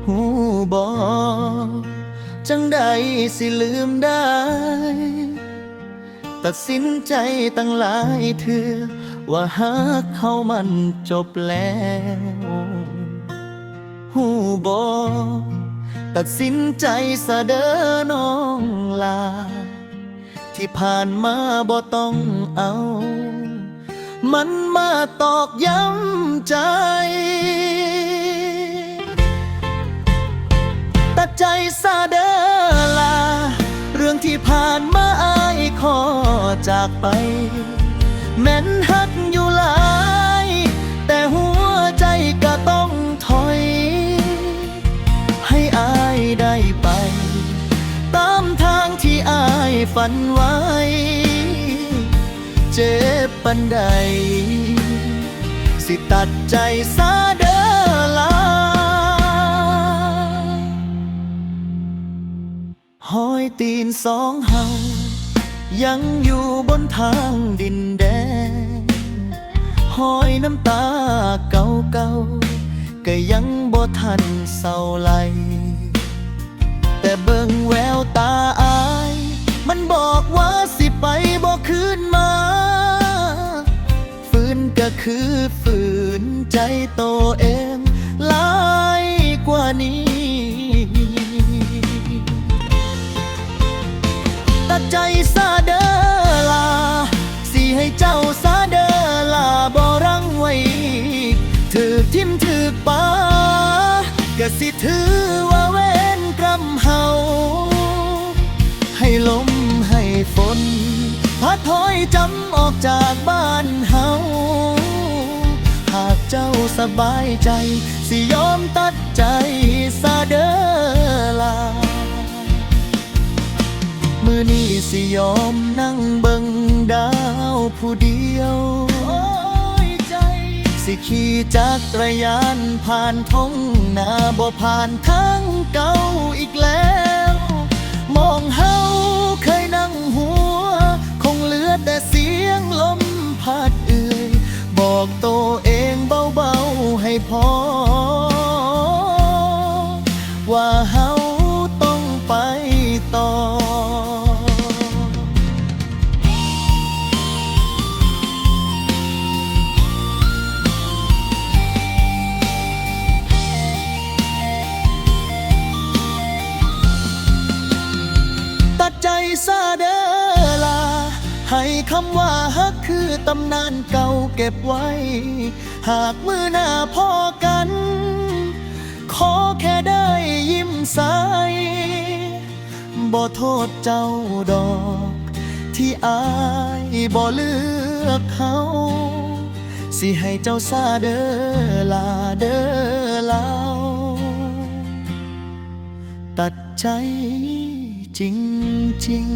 หูบ่จังใดสิลืมได้ตัดสินใจตั้งหลายเทื่อว่าฮักเขามันจบแล้วหูบ่ตัดสินใจซะเด้อน้องลาที่ผ่านมาบ่ต้องเอา มันมาตอกย้ำใจตัดใจซะเด้อลาเรื่องที่ผ่านมาอายขอจากไปแม้นฮักอยู่หลายแต่หัวใจก็ต้องถอยให้อายได้ไปตามทางที่อายฝันไว้เจ็บปันใดสิตัดใจซะเด้อลาห้อยตีนสองเฮายังอยู่บนทางดินแดนห้อยน้ำตาเก่าๆก็ยังบ่ทันเศร้าไหลแต่เบิ่งแววตาอายมันบอกว่าสิไปบ่คืนมาฝืนก็คือฝืนใจตัวเองหลายกว่านี้ตัดใจซะเด้อลาสิให้เจ้าซะเด้อลาบ่รังไว้ถือทิ่มถือป่าก็สิถือว่าเว้นกรรมเฮาให้ลมให้ฝนพัดถอยจำออกจากบ้านเฮาหากเจ้าสบายใจสิยอมตัดใจซะเด้อลามื้อนี้สิยอมนั่งเบิ่งดาวผู้เดียวโอ้ยใจสิขี่จักรยานผ่านท้องนาบ่ผ่านทางเก่าอีกแล้วมองเฮาเคยนั่งหัวคงเหลือแต่เสียงลมพัดเอื่อยบอกตัวเองเบาๆให้พอว่าเฮาต้องไปต่อตัดใจซะเด้อลาให้คำว่าฮักคือตำนานเก่าเก็บไว้หากมื้อหน้าพอกันขอแค่ได้ยิ้มใสบ่โทษเจ้าดอกที่อายบ่เลือกเขาสิให้เจ้าซะเด้อลาเด้อลาตัดใจจริง